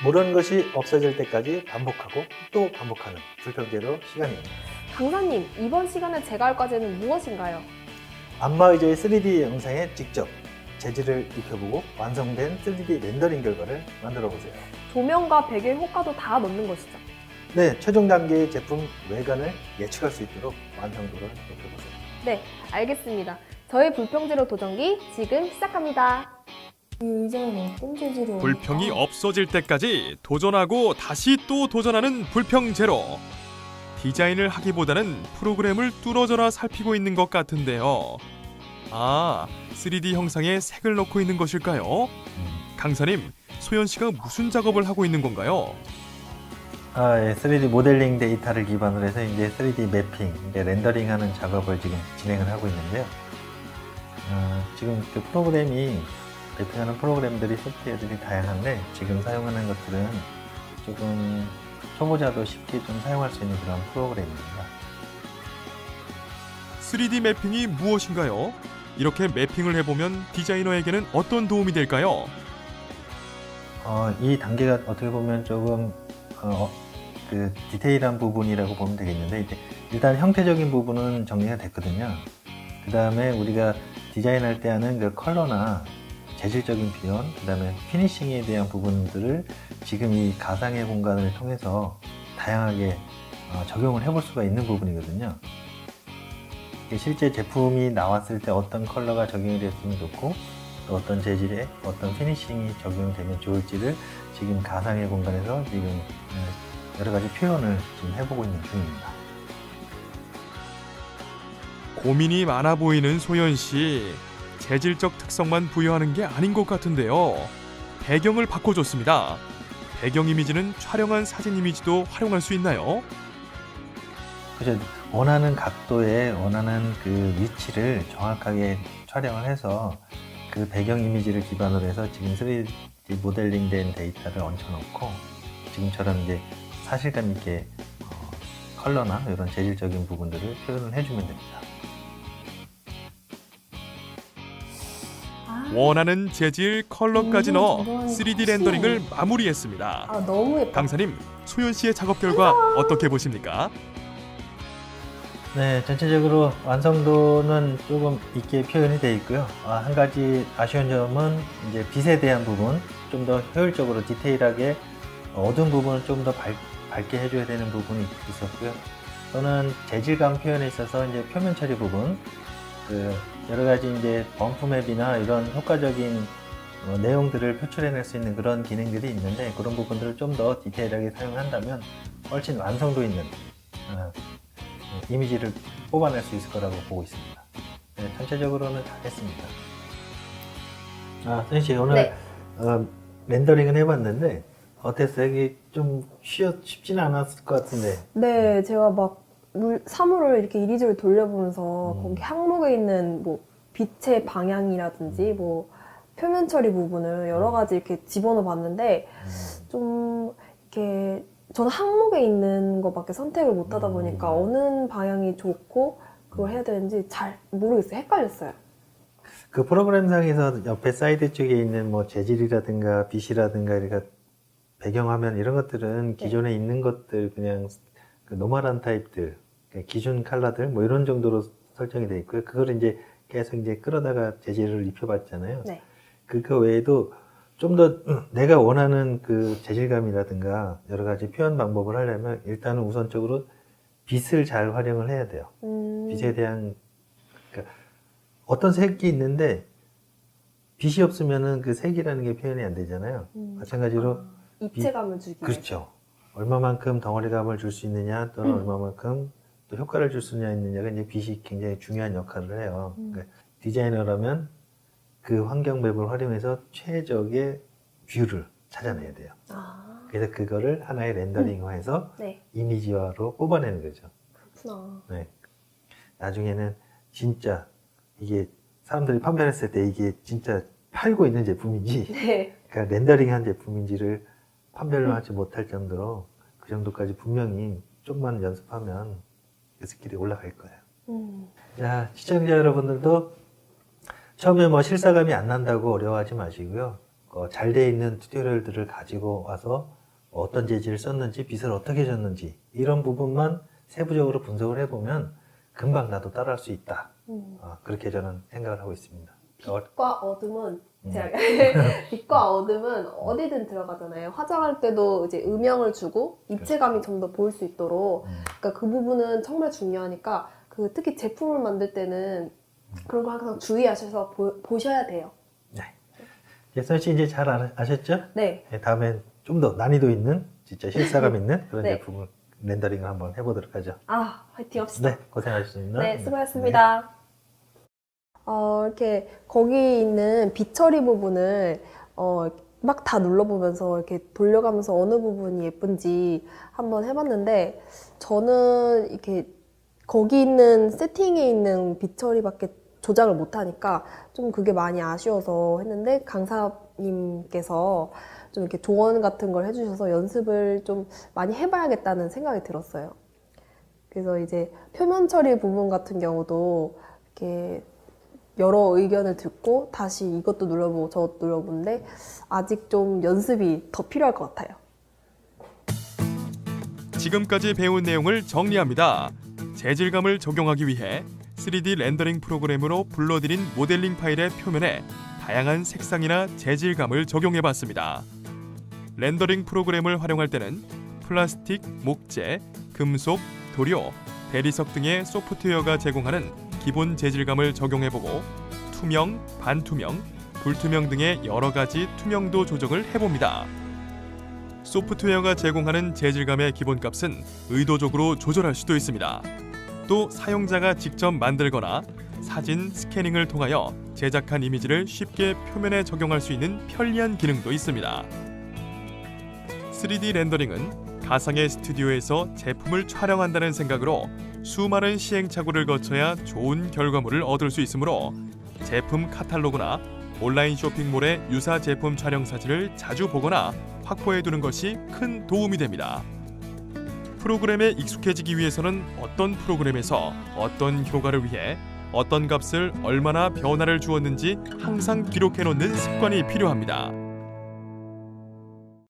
모르는 것이 없어질 때까지 반복하고 또 반복하는 불평제로 시간입니다. 강사님, 이번 시간에 제가 할 과제는 무엇인가요? 안마의자의 3D 영상에 직접 재질을 입혀보고 완성된 3D 렌더링 결과를 만들어 보세요. 조명과 배경 효과도 다 넣는 것이죠. 네, 최종 단계의 제품 외관을 예측할 수 있도록 완성도를 높여보세요. 네, 알겠습니다. 저의 불평제로 도전기 지금 시작합니다. 이 의자는 어떤 재질이야? 불평이 없어질 때까지 도전하고 다시 또 도전하는 불평제로. 디자인을 하기보다는 프로그램을 뚫어져라 살피고 있는 것 같은데요. 아, 3D 형상에 색을 넣고 있는 것일까요? 강사님, 소연 씨가 무슨 작업을 하고 있는 건가요? 3D 모델링 데이터를 기반으로 해서 이제 3D 매핑, 이제 렌더링하는 작업을 지금 진행을 하고 있는데요. 지금 그 프로그램이 매핑하는 프로그램들이 소프트웨어들이 다양한데 지금 사용하는 것들은 조금 초보자도 쉽게 좀 사용할 수 있는 그런 프로그램입니다. 3D 매핑이 무엇인가요? 이렇게 매핑을 해보면 디자이너에게는 어떤 도움이 될까요? 이 단계가 어떻게 보면 조금 그 디테일한 부분이라고 보면 되겠는데 이제 일단 형태적인 부분은 정리가 됐거든요. 그 다음에 우리가 디자인할 때 하는 그 컬러나 재질적인 표현, 그 다음에 피니싱에 대한 부분들을 지금 이 가상의 공간을 통해서 다양하게 적용을 해볼 수가 있는 부분이거든요. 실제 제품이 나왔을 때 어떤 컬러가 적용이 됐으면 좋고 또 어떤 재질에 어떤 피니싱이 적용되면 좋을지를 지금 가상의 공간에서 지금 여러 가지 표현을 지금 해보고 있는 중입니다. 고민이 많아 보이는 소연 씨. 재질적 특성만 부여하는 게 아닌 것 같은데요. 배경을 바꿔줬습니다. 배경 이미지는 촬영한 사진 이미지도 활용할 수 있나요? 그래서 원하는 각도에 원하는 그 위치를 정확하게 촬영을 해서 그 배경 이미지를 기반으로 해서 지금 3D 모델링 된 데이터를 얹혀놓고 지금처럼 이제 사실감 있게 컬러나 이런 재질적인 부분들을 표현을 해주면 됩니다. 원하는 재질, 컬러까지 넣어 이건 3D 확실히- 렌더링을 마무리했습니다. 아, 너무 예뻐. 강사님, 소연 씨의 작업 결과 어떻게 보십니까? 네, 전체적으로 완성도는 조금 있게 표현이 되어 있고요. 한 가지 아쉬운 점은 이제 빛에 대한 부분, 좀 더 효율적으로 디테일하게 어두운 부분을 좀 더 밝게 해줘야 되는 부분이 있었고요. 또는 재질감 표현에 있어서 이제 표면 처리 부분, 그 여러 가지 이제 범프 맵이나 이런 효과적인 내용들을 표출해낼 수 있는 그런 기능들이 있는데 그런 부분들을 좀 더 디테일하게 사용한다면 훨씬 완성도 있는 이미지를 뽑아낼 수 있을 거라고 보고 있습니다. 네, 전체적으로는 잘했습니다. 선생님 씨 오늘 네. 렌더링은 해봤는데 어땠어요? 이게 좀 쉽지는 않았을 것 같은데. 네, 제가 막 사물을 이렇게 이리저리 돌려보면서 거기 항목에 있는 뭐 빛의 방향이라든지 뭐 표면 처리 부분을 여러 가지 이렇게 집어넣어 봤는데 좀 이렇게 저는 항목에 있는 것밖에 선택을 못 하다 보니까 어느 방향이 좋고 그걸 해야 되는지 잘 모르겠어요. 헷갈렸어요. 그 프로그램상에서 옆에 사이드 쪽에 있는 뭐 재질이라든가 빛이라든가 이렇게 배경화면 이런 것들은 기존에 있는 것들 그냥 그 노멀한 타입들 기준 컬러들 뭐 이런 정도로 설정이 되어 있고요. 그걸 이제 계속 이제 끌어다가 재질을 입혀봤잖아요. 네. 그거 외에도 좀 더 내가 원하는 그 재질감이라든가 여러 가지 표현 방법을 하려면 일단은 우선적으로 빛을 잘 활용을 해야 돼요. 빛에 대한 그러니까 어떤 색이 있는데 빛이 없으면은 그 색이라는 게 표현이 안 되잖아요. 마찬가지로 입체감을 주기 위해서. 그렇죠. 얼마만큼 덩어리감을 줄 수 있느냐 또는 얼마만큼 또 효과를 줄 수 있느냐가 이제 빛이 굉장히 중요한 역할을 해요. 그러니까 디자이너라면 그 환경 맵을 활용해서 최적의 뷰를 찾아내야 돼요. 그래서 그거를 하나의 렌더링화해서 네, 이미지화로 뽑아내는 거죠. 그렇구나. 네. 나중에는 진짜 이게 사람들이 판별했을 때 이게 진짜 팔고 있는 제품인지 네. 그러니까 렌더링한 제품인지를 판별을 하지 못할 정도로 그 정도까지 분명히 조금만 연습하면 그 스킬이 올라갈 거예요. 자, 시청자 여러분들도 처음에 뭐 실사감이 안 난다고 어려워하지 마시고요. 잘 돼 있는 튜토리얼들을 가지고 와서 어떤 재질을 썼는지, 빗을 어떻게 줬는지 이런 부분만 세부적으로 분석을 해보면 금방 나도 따라할 수 있다. 그렇게 저는 생각을 하고 있습니다. 빛과 어둠은 제가 빛과 어둠은 어디든 들어가잖아요. 화장할 때도 이제 음영을 주고 입체감이 좀 더 보일 수 있도록. 그러니까 그 부분은 정말 중요하니까 그 특히 제품을 만들 때는 그런 거 항상 주의하셔서 보셔야 돼요. 네. 예선 씨 이제 잘 아셨죠? 네. 네, 다음엔 좀 더 난이도 있는 진짜 실사감 있는 그런 네. 제품을 렌더링을 한번 해보도록 하죠. 화이팅 합시다. 네, 고생하셨습니다. 네, 수고하셨습니다. 이렇게 거기 있는 빛 처리 부분을 막 다 눌러보면서 이렇게 돌려가면서 어느 부분이 예쁜지 한번 해봤는데 저는 이렇게 거기 있는 세팅에 있는 빛 처리밖에 조작을 못하니까 좀 그게 많이 아쉬워서 했는데 강사님께서 좀 이렇게 조언 같은 걸 해주셔서 연습을 좀 많이 해봐야겠다는 생각이 들었어요. 그래서 이제 표면 처리 부분 같은 경우도 이렇게 여러 의견을 듣고 다시 이것도 눌러보고 저것도 눌러보는데 아직 좀 연습이 더 필요할 것 같아요. 지금까지 배운 내용을 정리합니다. 재질감을 적용하기 위해 3D 렌더링 프로그램으로 불러들인 모델링 파일의 표면에 다양한 색상이나 재질감을 적용해봤습니다. 렌더링 프로그램을 활용할 때는 플라스틱, 목재, 금속, 도료, 대리석 등의 소프트웨어가 제공하는 기본 재질감을 적용해보고 투명, 반투명, 불투명 등의 여러 가지 투명도 조정을 해봅니다. 소프트웨어가 제공하는 재질감의 기본값은 의도적으로 조절할 수도 있습니다. 또 사용자가 직접 만들거나 사진 스캐닝을 통하여 제작한 이미지를 쉽게 표면에 적용할 수 있는 편리한 기능도 있습니다. 3D 렌더링은 가상의 스튜디오에서 제품을 촬영한다는 생각으로 수많은 시행착오를 거쳐야 좋은 결과물을 얻을 수 있으므로 제품 카탈로그나 온라인 쇼핑몰의 유사 제품 촬영 사진을 자주 보거나 확보해두는 것이 큰 도움이 됩니다. 프로그램에 익숙해지기 위해서는 어떤 프로그램에서 어떤 효과를 위해 어떤 값을 얼마나 변화를 주었는지 항상 기록해놓는 습관이 필요합니다.